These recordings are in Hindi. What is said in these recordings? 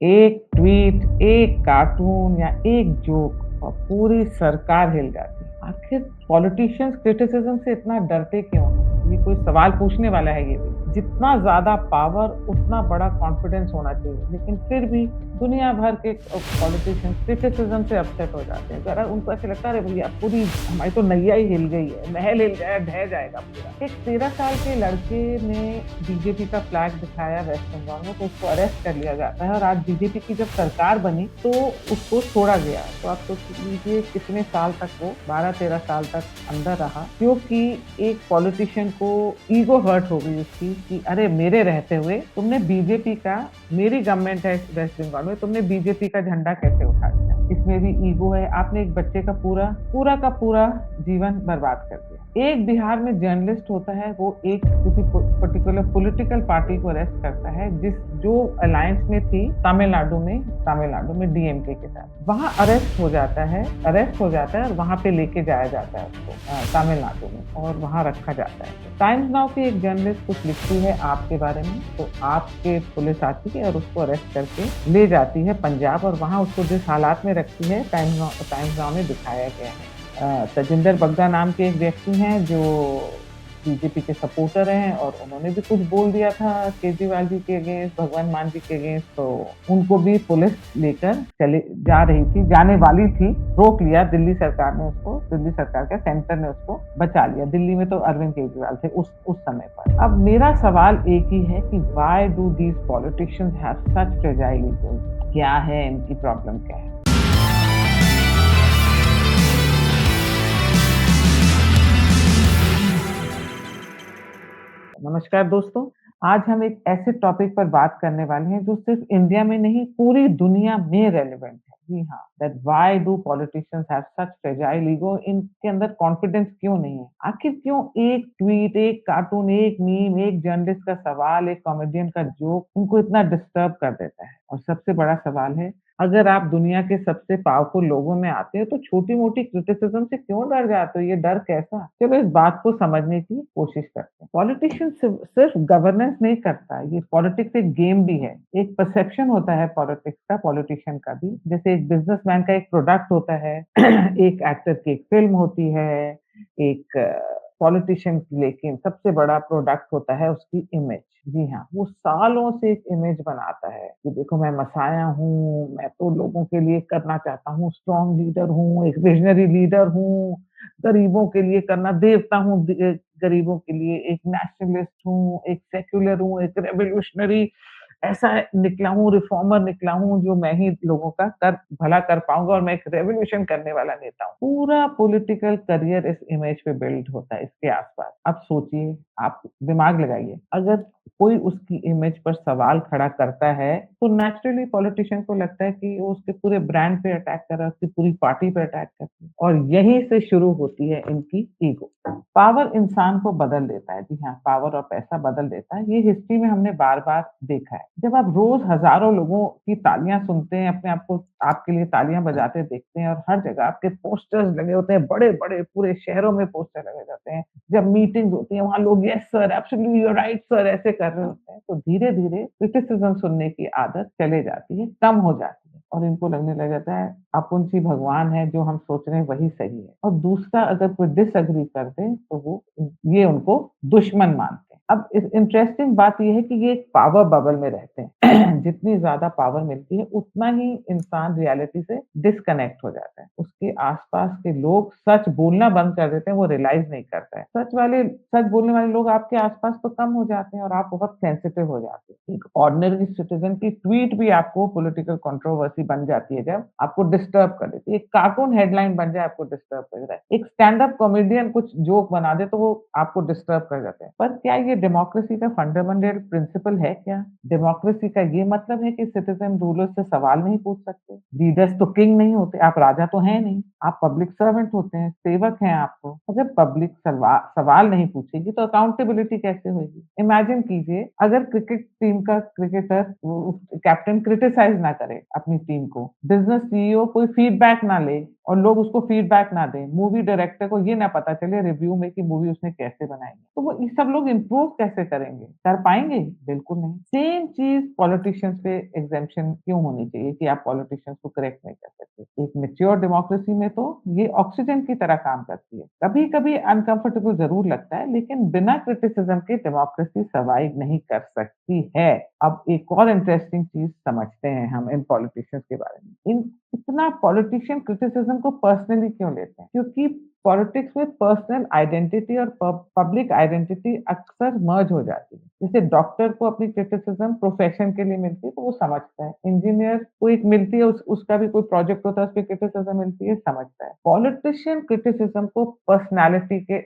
एक ट्वीट, एक कार्टून या एक जोक और पूरी सरकार हिल जाती है। आखिर पॉलिटिशियंस क्रिटिसिज्म से इतना डरते क्यों हैं? ये कोई सवाल पूछने वाला है ये भी। जितना ज़्यादा पावर उतना बड़ा कॉन्फिडेंस होना चाहिए, लेकिन फिर भी दुनिया भर के पॉलिटिशियंस क्रिटिसिज्म से अपसेट हो जाते हैं। ज़रा उनको ऐसा लगता है अरे भैया पूरी हमारी तो नैया ही हिल गई है, महल हिल गया, ढह जाएगा पूरा। एक 13 साल के लड़के ने बीजेपी का फ्लैग दिखाया वेस्ट बंगाल में, तो उसको अरेस्ट कर लिया जाता है और आज बीजेपी की जब सरकार बनी तो उसको छोड़ा गया। तो आप सोच लीजिए कितने साल तक वो 12-13 साल तक अंदर रहा, क्योंकि एक पॉलिटिशियन को ईगो हर्ट हो गई उसकी कि अरे मेरे रहते हुए तुमने बीजेपी का, मेरी गवर्नमेंट है वेस्ट बंगाल में, तुमने बीजेपी का झंडा कैसे उठा दिया? इसमें भी ईगो है। आपने एक बच्चे का पूरा पूरा का पूरा जीवन बर्बाद कर दिया। एक बिहार में जर्नलिस्ट होता है, वो एक किसी पर्टिकुलर पॉलिटिकल पार्टी को अरेस्ट करता है जिस जो अलायंस में थी तमिलनाडु में डीएमके के साथ। वहाँ अरेस्ट हो जाता है और वहाँ पे लेके जाया जाता है उसको तमिलनाडु में, और वहाँ रखा जाता है। टाइम्स नाउ की एक जर्नलिस्ट कुछ लिखती है आपके बारे में, तो आपके पुलिस आती है और उसको अरेस्ट करके ले जाती है पंजाब, और वहाँ उसको जिस हालात में रखती है टाइम्स नाउ में दिखाया गया है। तजिंदर बग्गा नाम के एक व्यक्ति हैं जो बीजेपी के सपोर्टर हैं, और उन्होंने भी कुछ बोल दिया था केजरीवाल जी के अगेंस्ट, भगवंत मान जी के अगेंस्ट, तो उनको भी पुलिस लेकर चले जा रही थी, जाने वाली थी, रोक लिया दिल्ली सरकार ने उसको, दिल्ली सरकार का सेंटर ने उसको बचा लिया। दिल्ली में तो अरविंद केजरीवाल थे उस समय पर। अब मेरा सवाल एक ही है कि why do these politicians have such fragile egos? क्या है इनकी प्रॉब्लम, क्या है? नमस्कार दोस्तों, आज हम एक ऐसे टॉपिक पर बात करने वाले हैं जो सिर्फ इंडिया में नहीं पूरी दुनिया में रेलेवेंट है। जी हाँ, that why do politicians have such fragile ego? इनके अंदर कॉन्फिडेंस क्यों नहीं है? आखिर क्यों एक ट्वीट, एक कार्टून, एक मीम, एक जर्नलिस्ट का सवाल, एक कॉमेडियन का जोक इनको इतना डिस्टर्ब कर देता है? और सबसे बड़ा सवाल है, अगर आप दुनिया के सबसे पावरफुल लोगों में आते हो तो छोटी-मोटी क्रिटिसिज्म से क्यों डर जाते हो? ये डर कैसा? चलो इस बात को समझने की कोशिश करते हैं। पॉलिटिशियन सिर्फ गवर्नेंस नहीं करता, ये पॉलिटिक्स एक गेम भी है। एक परसेप्शन होता है पॉलिटिक्स का, पॉलिटिशियन का भी। जैसे एक बिज़नेसमैन का एक प्रोडक्ट होता है, एक एक्टर की एक फ़िल्म होती है, एक पॉलिटिशियन की लेकिन सबसे बड़ा प्रोडक्ट होता है उसकी इमेज। जी हाँ, वो सालों से एक इमेज बनाता है कि देखो मैं मसाया हूँ, मैं तो लोगों के लिए करना चाहता हूँ, स्ट्रॉन्ग लीडर हूँ, एक विज़नरी लीडर हूँ, गरीबों के लिए करना, देवता हूँ गरीबों के लिए, एक नेशनलिस्ट हूँ, एक सेक्युलर हूँ, एक रेवोल्यूशनरी ऐसा निकला हूँ, रिफॉर्मर निकला हूँ जो मैं ही लोगों का भला कर पाऊँगा और मैं एक रेवोल्यूशन करने वाला नेता हूँ। पूरा पॉलिटिकल करियर इस इमेज पे बिल्ड होता है, इसके आस-पास। अब सोचिए, आप दिमाग लगाइए, अगर कोई उसकी इमेज पर सवाल खड़ा करता है, तो नेचुरली पॉलिटिशियन को लगता है कि वो उसके पूरे ब्रांड पे अटैक कर रहा है, उसकी पूरी पार्टी पे अटैक कर रहा है, और यहीं से शुरू होती है इनकी ईगो। पावर इंसान को बदल देता है। जी हाँ, पावर और पैसा बदल देता है। ये हिस्ट्री में हमने बार-बार देखा है। जब आप रोज़ हज़ारों लोगों की तालियाँ सुनते हैं, अपने आप को आपके लिए तालियाँ बजाते देखते हैं, और हर जगह आपके पोस्टर्स लगे होते हैं, बड़े-बड़े पूरे शहरों में पोस्टर लगे रहते हैं। जब मीटिंग्स होती हैं, वहाँ लोग yes sir, absolutely you are right sir ऐसे कर रहे होते हैं। तो धीरे-धीरे क्रिटिसिज़्म सुनने की आदत चले जाती है, कम हो जाती है, और इनको लगने लग जाता है अपन सी भगवान है, जो हम सोच रहे हैं वही सही है। और दूसरा अगर कोई डिसएग्री कर दे तो वो ये उनको दुश्मन मानते हैं। अब इस इंटरेस्टिंग बात ये है कि ये एक पावर बबल में रहते हैं। जितनी ज़्यादा पावर मिलती है उतना ही इंसान रियलिटी से डिस्कनेक्ट हो जाता है। उसके आस-पास के लोग सच बोलना बंद कर देते हैं, वो रियलाइज़ नहीं करता है। सच बोलने वाले लोग आपके आस-पास तो कम हो जाते हैं और आप बहुत सेंसिटिव हो जाते हैं। एक ऑर्डिनरी सिटिज़न की ट्वीट भी आपको पॉलिटिकल कंट्रोवर्सी बन जाती है जब आपको डिस्टर्ब कर देती है। एक कार्टून हेडलाइन बन जाए आपको डिस्टर्ब कर देता है। एक स्टैंड अप कॉमेडियन कुछ जोक बना दे तो वो आपको डिस्टर्ब कर जाते हैं। पर क्या ये डेमोक्रेसी का फंडामेंटल प्रिंसिपल है क्या? डेमोक्रेसी का ये मतलब है कि सिटिज़न रूलर से सवाल नहीं पूछ सकते। लीडर्स तो किंग नहीं होते, आप राजा तो हैं नहीं। आप पब्लिक सर्वेंट होते हैं, सेवक हैं आप तो। अगर पब्लिक सवाल नहीं पूछेगी तो अकाउंटेबिलिटी कैसे होएगी? इमेजिन कीजिए अगर क्रिकेट टीम का क्रिकेटर वो कैप्टन क्रिटिसाइज़ ना करे अपनी टीम को, बिज़नेस सीईओ कोई फीडबैक ना ले और लोग उसको फीडबैक ना दें, मूवी डायरेक्टर को ये ना पता चले रिव्यू में कि मूवी उसने कैसे बनाई है। तो वो ये सब लोग इम्प्रूव कैसे करेंगे? कर पाएँगे? बिल्कुल नहीं। सेम चीज़ पॉलिटिशियंस पे एग्ज़म्पशन क्यों होनी चाहिए कि आप पॉलिटिशियंस को करेक्ट नहीं कर सकते? एक मैच्योर डेमोक्रेसी में तो ये ऑक्सीजन की तरह काम करती है। कभी-कभी अनकम्फर्टेबल ज़रूर लगता है, लेकिन बिना क्रिटिसिज़्म के डेमोक्रेसी सर्वाइव नहीं कर सकती है। अब एक और इंटरेस्टिंग चीज़ समझते हैं हम इन पॉलिटिशियंस के बारे में। इन इतना पॉलिटिशियन क्रिटिसिज्म को पर्सनली क्यों लेते हैं? क्योंकि पॉलिटिक्स में पर्सनल आइडेंटिटी और पब्लिक आइडेंटिटी अक्सर मर्ज हो जाती है। जैसे डॉक्टर को अपनी क्रिटिसिज्म प्रोफेशन के लिए मिलती है तो वो समझता है। इंजीनियर को एक मिलती है उसका भी कोई प्रोजेक्ट होता है उसपे क्रिटिसिज्म मिलती है, समझता है। पॉलिटिशियन क्रिटिसिज्म को पर्सनैलिटी के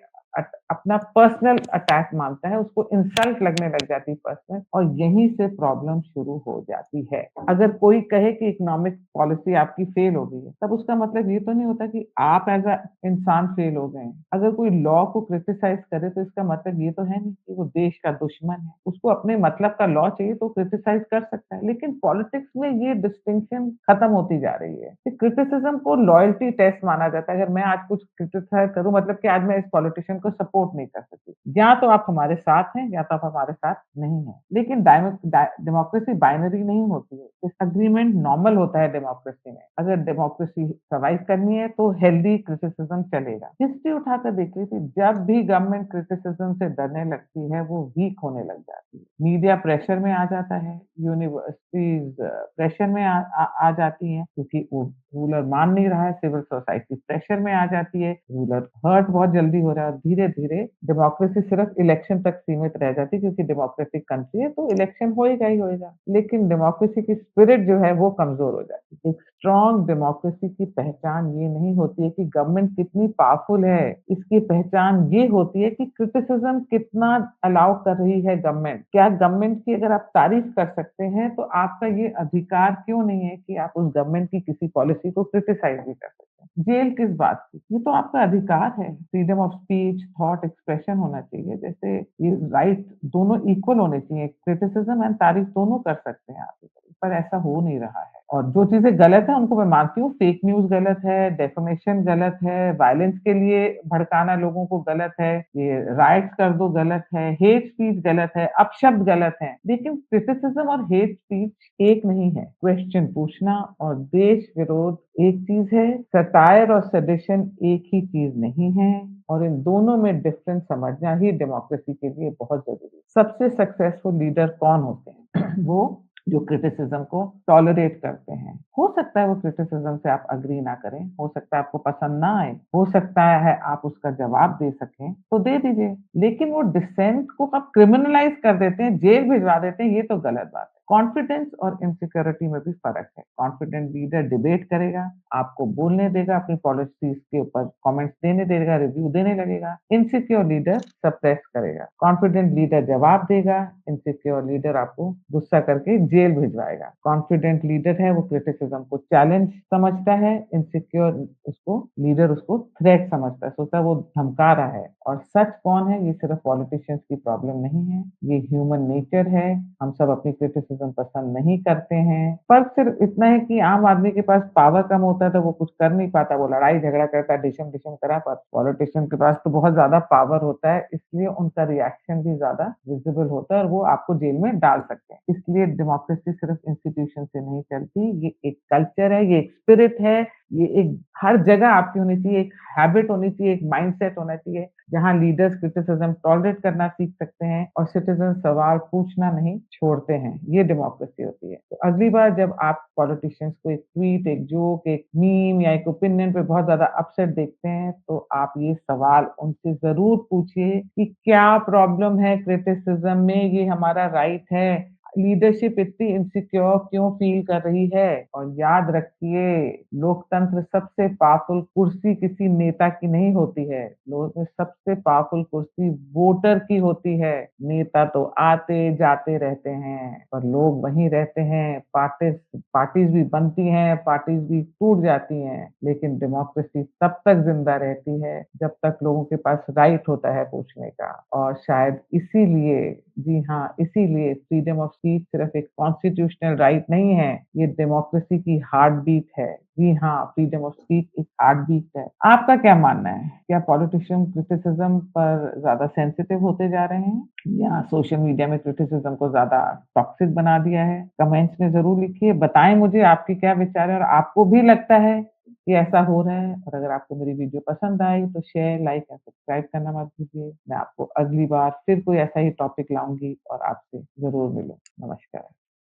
अपना पर्सनल अटैक मानता है, उसको इंसल्ट लगने लग जाती है पर्सनल और यहीं से प्रॉब्लम शुरू हो जाती है। अगर कोई कहे कि इकोनॉमिक पॉलिसी आपकी फेल हो गई है, तब उसका मतलब ये तो नहीं होता कि आप एज़ अ इंसान फेल हो गए हैं। अगर कोई लॉ को क्रिटिसाइज़ करे तो इसका मतलब ये तो है नहीं कि वो देश का दुश्मन है। उसको अपने मतलब का लॉ चाहिए तो क्रिटिसाइज़ कर सकता है, लेकिन पॉलिटिक्स में ये डिस्टिंक्शन खत्म होती जा रही है। कि क्रिटिसिज़्म को लॉयल्टी टेस्ट माना जाता है। अगर मैं आज कुछ क्रिटिसाइज़ करूँ मतलब कि आज मैं इस पॉलिटिशियन को सपोर्ट नहीं कर सकती। या तो आप हमारे साथ हैं या तो आप हमारे साथ नहीं हैं। लेकिन डेमोक्रेसी बाइनरी नहीं होती है। डिसएग्रीमेंट नॉर्मल होता है डेमोक्रेसी में। अगर डेमोक्रेसी सर्वाइव करनी है तो हेल्दी क्रिटिसिज़्म चलेगा। हिस्ट्री उठाकर देख लीजिए जब भी गवर्नमेंट क्रिटिसिज़्म से डरने लगती है वो वीक होने लग जाती है। मीडिया प्रेशर में आ जाता है, यूनिवर्सिटीज़ प्रेशर में आ जाती हैं क्योंकि वो रूलर मान नहीं रहा है, सिविल सोसाइटी प्रेशर में आ जाती है, रूलर हर्ट बहुत जल्दी हो रहा है और धीरे-धीरे डेमोक्रेसी सिर्फ इलेक्शन तक सीमित रह जाती है क्योंकि डेमोक्रेटिक कंट्री है तो इलेक्शन होएगा ही होएगा। लेकिन डेमोक्रेसी की स्पिरिट जो है वो कमज़ोर हो जाती है। एक स्ट्रॉन्ग डेमोक्रेसी की पहचान ये नहीं होती है कि गवर्नमेंट कितनी पावरफुल है, इसकी पहचान ये होती है कि क्रिटिसिज़्म कितना अलाउ कर रही है गवर्नमेंट। क्या गवर्नमेंट की अगर आप तारीफ़ कर सकते हैं तो आपका ये अधिकार क्यों नहीं है कि आप उस गवर्नमेंट की किसी पॉलिसी को क्रिटिसाइज़ भी कर सकते हैं। जेल किस बात की? ये तो आपका अधिकार है। Freedom of speech, thought expression होना चाहिए। जैसे ये राइट दोनों इक्वल होने चाहिए। क्रिटिसिज़्म एंड तारीफ़ दोनों कर सकते हैं आप, पर ऐसा हो नहीं रहा है। और जो चीज़ें गलत हैं उनको मैं मानती हूँ, फेक न्यूज़ गलत है, डेफमेशन गलत है, वायलेंस के लिए भड़काना लोगों को गलत है, ये राइट्स कर दो गलत है, हेट स्पीच गलत है, अपशब्द गलत हैं। लेकिन क्रिटिसिज़्म और हेट स्पीच एक नहीं है। क्वेश्चन पूछना और देश विरोध एक चीज़ है, सटायर और सेडिशन एक ही चीज़ नहीं है और इन दोनों में डिफरेंस समझना ही डेमोक्रेसी के लिए बहुत ज़रूरी है। सबसे सक्सेसफुल लीडर कौन होते हैं? वो जो क्रिटिसिज़्म को टॉलरेट करते हैं। हो सकता है वो क्रिटिसिज़्म से आप एग्री ना करें, हो सकता है आपको पसंद ना आए, हो सकता है आप उसका जवाब दे सकें, तो दे दीजिए। लेकिन वो डिसेंट को आप क्रिमिनलाइज़ कर देते हैं, जेल भिजवा देते हैं, ये तो गलत बात है। कॉन्फिडेंस और इनसिक्योरिटी में भी फ़र्क है। कॉन्फिडेंट लीडर डिबेट करेगा, आपको बोलने देगा, अपनी पॉलिसीज़ के ऊपर कमेंट्स देने देगा, रिव्यू देने लगेगा। इनसिक्योर लीडर सप्रेस करेगा। कॉन्फिडेंट लीडर जवाब देगा, इनसिक्योर लीडर आपको गुस्सा करके जेल भिजवाएगा। कॉन्फिडेंट लीडर है वो क्रिटिसिज्म को चैलेंज समझता है, इनसिक्योर उसको थ्रेट समझता है, सोचता है वो धमका रहा है। और सच कौन है ये सिर्फ पॉलिटिशियंस की प्रॉब्लम नहीं है, ये ह्यूमन नेचर है। हम सब अपनी क्रिटिसिज्म पसंद नहीं करते हैं। फ़र्क सिर्फ इतना है कि आम आदमी के पास पावर कम होता है तो वो कुछ कर नहीं पाता, वो लड़ाई झगड़ा करता है, डिशम-डिशम करा पर पॉलिटिशियन के पास तो बहुत ज़्यादा पावर होता है, इसलिए उनका रिएक्शन भी ज़्यादा विज़िबल होता है और वो आपको जेल में डाल सकते हैं। इसलिए डेमोक्रेसी सिर्फ इंस्टीट्यूशन से नहीं चलती, ये एक कल्चर है, ये एक स्पिरिट है, ये एक हर जगह आपकी होनी चाहिए, एक हैबिट होनी चाहिए, एक माइंडसेट होना चाहिए, जहाँ लीडर्स क्रिटिसिज्म टॉलरेट करना सीख सकते हैं और सिटीज़न सवाल पूछना नहीं छोड़ते हैं। ये डेमोक्रेसी होती है। तो अगली बार जब आप पॉलिटिशियंस को एक ट्वीट, एक जोक, एक मीम या एक ओपिनियन पे बहुत ज़्यादा अपसेट देखते हैं, तो आप ये सवाल उनसे ज़रूर पूछिए कि क्या प्रॉब्लम है क्रिटिसिज्म में? ये हमारा राइट है। लीडरशिप इतनी इनसिक्योर क्यों फील कर रही है? और याद रखिए, लोकतंत्र सबसे पावरफुल कुर्सी किसी नेता की नहीं होती है। लोग में सबसे पावरफुल कुर्सी वोटर की होती है। नेता तो आते-जाते रहते हैं, पर लोग वहीं रहते हैं। पार्टीज़ भी बनती हैं, पार्टीज़ भी टूट जाती हैं, लेकिन डेमोक्रेसी तब तक ज़िंदा रहती है, जब तक लोगों के पास राइट होता है पूछने का। और शायद इसीलिए जी हाँ, इसीलिए फ्रीडम ऑफ स्पीच सिर्फ़ एक कॉन्स्टिट्यूशनल राइट नहीं है, ये डेमोक्रेसी की हार्ट बीट है। जी हाँ, फ्रीडम ऑफ स्पीच एक हार्ट बीट है। आपका क्या मानना है? क्या पॉलिटिशियन क्रिटिसिज़्म पर ज़्यादा सेंसिटिव होते जा रहे हैं या सोशल मीडिया में क्रिटिसिज़्म को ज़्यादा टॉक्सिक बना दिया है? कमेंट्स में ज़रूर लिखिए, बताएँ मुझे आपके क्या विचार हैं और आपको भी लगता है कि ऐसा हो रहा है। और अगर आपको मेरी वीडियो पसंद आई तो शेयर, लाइक एंड सब्सक्राइब करना मत भूलिए। मैं आपको अगली बार फिर कोई ऐसा ही टॉपिक लाऊँगी और आपसे ज़रूर मिलूँ। नमस्कार।